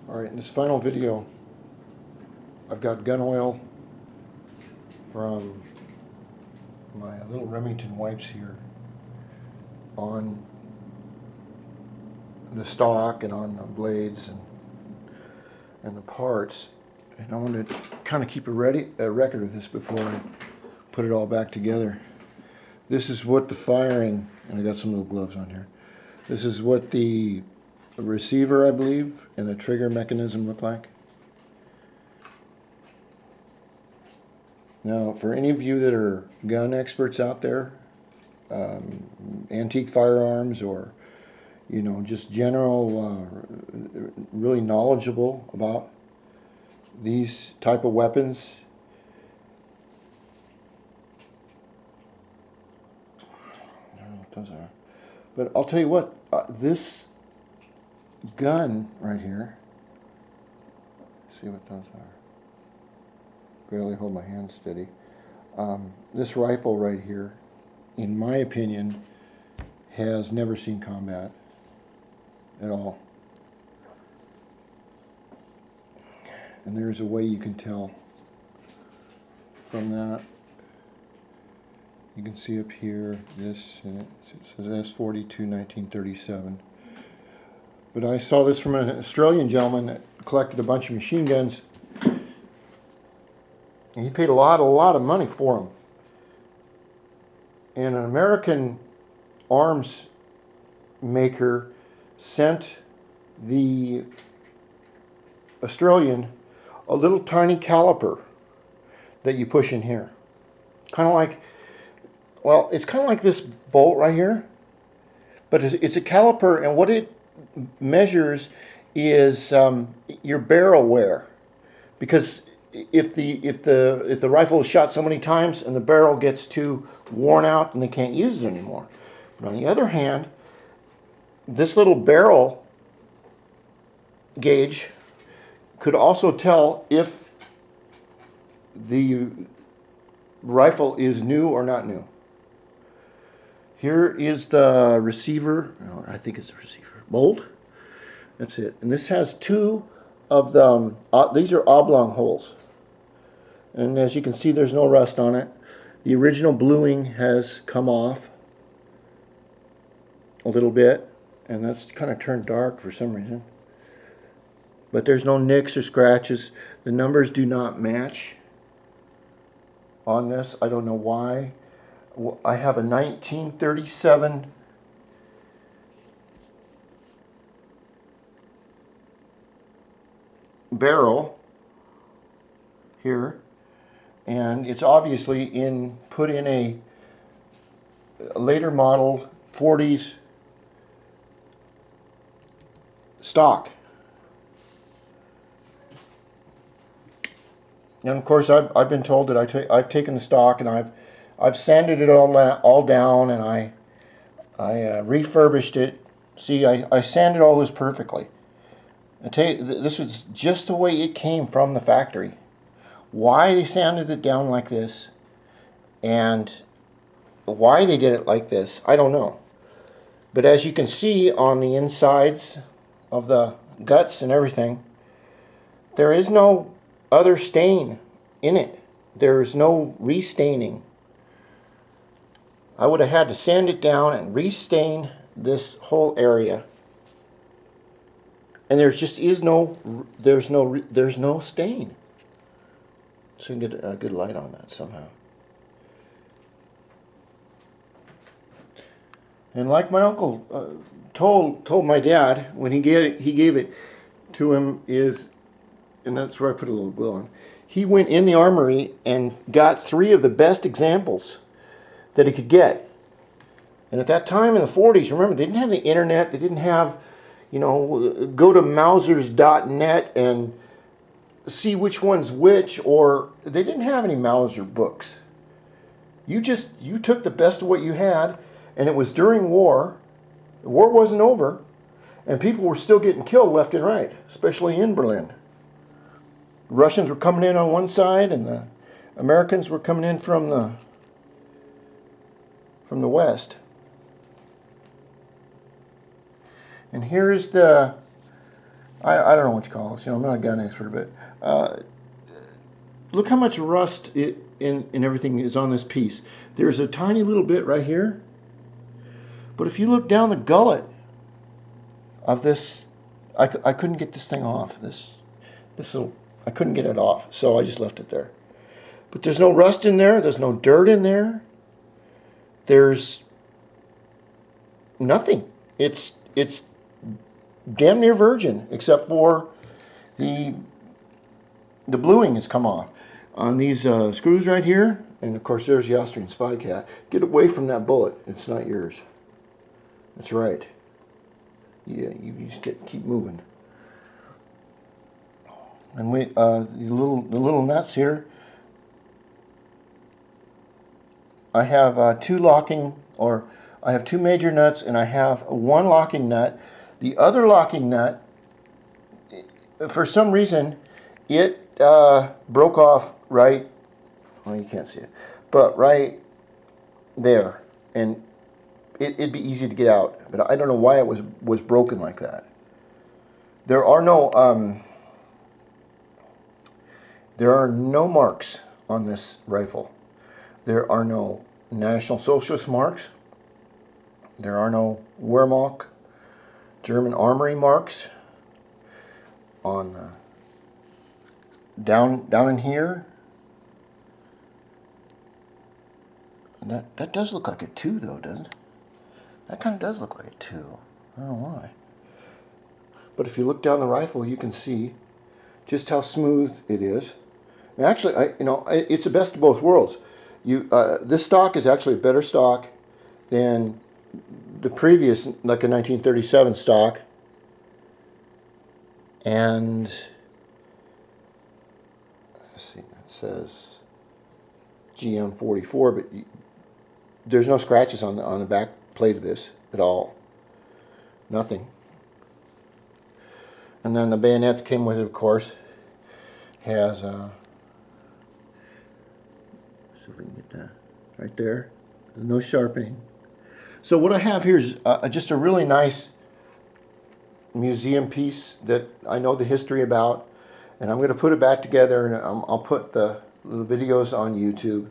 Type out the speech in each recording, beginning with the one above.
Alright, in this final video, I've got gun oil from my little Remington wipes here on the stock and on the blades and the parts. And I want to kind of keep a record of this before I put it all back together. This is what the firing, and I got some little gloves on here. This is what the receiver, I believe, and the trigger mechanism look like. Now, for any of you that are gun experts out there, antique firearms, or just general, really knowledgeable about these type of weapons, I don't know what those are, but I'll tell you what, this gun right here, see what those are. Barely hold my hand steady. This rifle right here, in my opinion, has never seen combat at all. And there's a way you can tell from that. You can see up here, this, and it says S42 1937. But I saw this from an Australian gentleman that collected a bunch of machine guns, and he paid a lot of money for them. And an American arms maker sent the Australian a little tiny caliper that you push in here. Kind of like, well, it's kind of like this bolt right here, but it's a caliper, and what it measures is your barrel wear. Because if the rifle is shot so many times and the barrel gets too worn out and they can't use it anymore. But on the other hand, this little barrel gauge could also tell if the rifle is new or not new. Here is the receiver, I think it's the receiver, bolt. That's it. And this has two of the, these are oblong holes. And as you can see, there's no rust on it. The original bluing has come off a little bit, and that's kind of turned dark for some reason. But there's no nicks or scratches. The numbers do not match on this. I don't know why. I have a 1937 barrel here, and it's obviously put in a later model 40s stock. And of course, I've been told that I've taken the stock and I've sanded it all down, and I refurbished it. See, I sanded all this perfectly. I tell you, this was just the way it came from the factory. Why they sanded it down like this, and why they did it like this, I don't know. But as you can see on the insides of the guts and everything, there is no other stain in it. There is no restaining. I would have had to sand it down and restain this whole area, and there just is there's no stain. So you can get a good light on that somehow. And like my uncle told my dad when he gave it to him, and that's where I put a little glue on. He went in the armory and got 3 of the best examples that he could get. And at that time in the 40s, remember, they didn't have the internet. They didn't have, go to Mausers.net and see which one's which, or they didn't have any Mauser books. You took the best of what you had, and it was during war. The war wasn't over, and people were still getting killed left and right, especially in Berlin. The Russians were coming in on one side, and the Americans were coming in from the west. And here's the I don't know what you call this. You know, I'm not a gun expert, but look how much rust in everything is on this piece. There's a tiny little bit right here, but if you look down the gullet of this, I couldn't get this thing off. I couldn't get it off, so I just left it there. But there's no rust in there. There's no dirt in there. There's nothing. It's damn near virgin, except for the bluing has come off on these screws right here. And of course, there's the Austrian Spy Cat. Get away from that bullet. It's not yours. That's right. Yeah, you just keep moving. And the little nuts here. I have I have two major nuts, and I have one locking nut. The other locking nut, for some reason, it broke off right. Well, you can't see it, but right there, and it'd be easy to get out. But I don't know why it was broken like that. There are no marks on this rifle. There are no National Socialist marks. There are no Wehrmacht German Armory marks on down in here. That does look like a 2 though, doesn't it? That kind of does look like a 2. I don't know why. But if you look down the rifle, you can see just how smooth it is. And actually, it's the best of both worlds. This stock is actually a better stock than the previous, like a 1937 stock. And let's see, it says GM 44, but there's no scratches on the back plate of this at all. Nothing. And then the bayonet that came with it, of course, has see if we can get that right there. No sharpening. So what I have here is just a really nice museum piece that I know the history about, and I'm going to put it back together, and I'll put the videos on YouTube.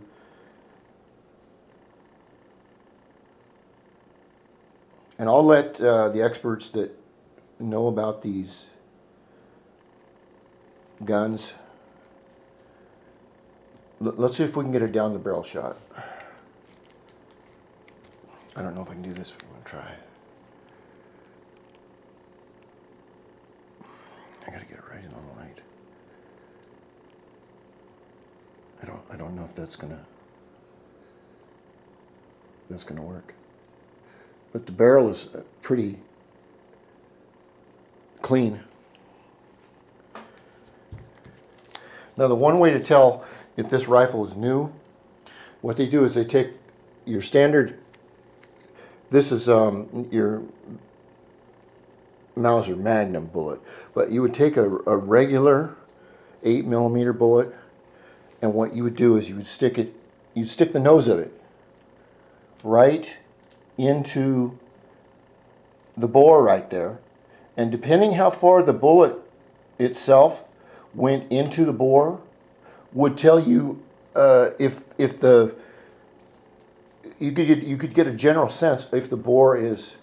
And I'll let the experts that know about these guns, let's see if we can get a down the barrel shot. I don't know if I can do this, but I'm going to try. I got to get it right in the light. I don't know if that's gonna work. But the barrel is pretty clean. Now, the one way to tell if this rifle is new, what they do is they take your standard. This is your Mauser Magnum bullet, but you would take a regular 8mm bullet, and what you would do is you'd stick the nose of it right into the bore right there, and depending how far the bullet itself went into the bore would tell you if you could get a general sense if the bore is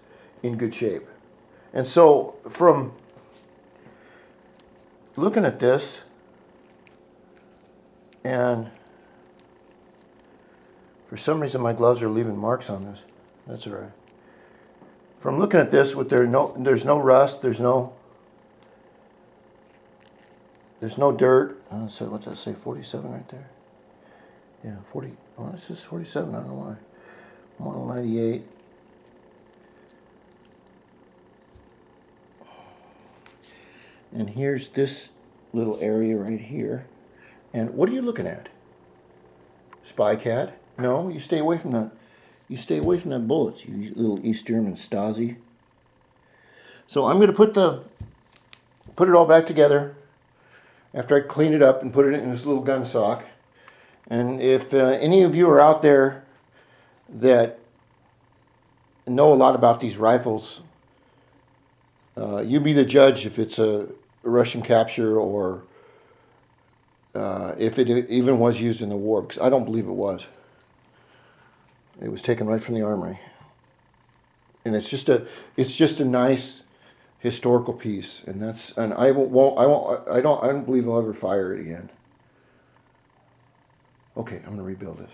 in good shape. And so from looking at this, and for some reason my gloves are leaving marks on this. That's all right. From looking at this, there's no rust, there's no dirt. So what's that say? 47 right there. Yeah, 40. Well, this is 47. I don't know why. Model 98. And here's this little area right here. And what are you looking at? Spy Cat? No, you stay away from that. You stay away from that bullet, you little East German Stasi. So I'm going to put it all back together after I clean it up and put it in this little gun sock. And if any of you are out there that know a lot about these rifles, you be the judge if it's a Russian capture or if it even was used in the war, because I don't believe it was. It was taken right from the armory, and it's just a nice historical piece, and I don't believe I'll ever fire it again. Okay, I'm gonna rebuild this.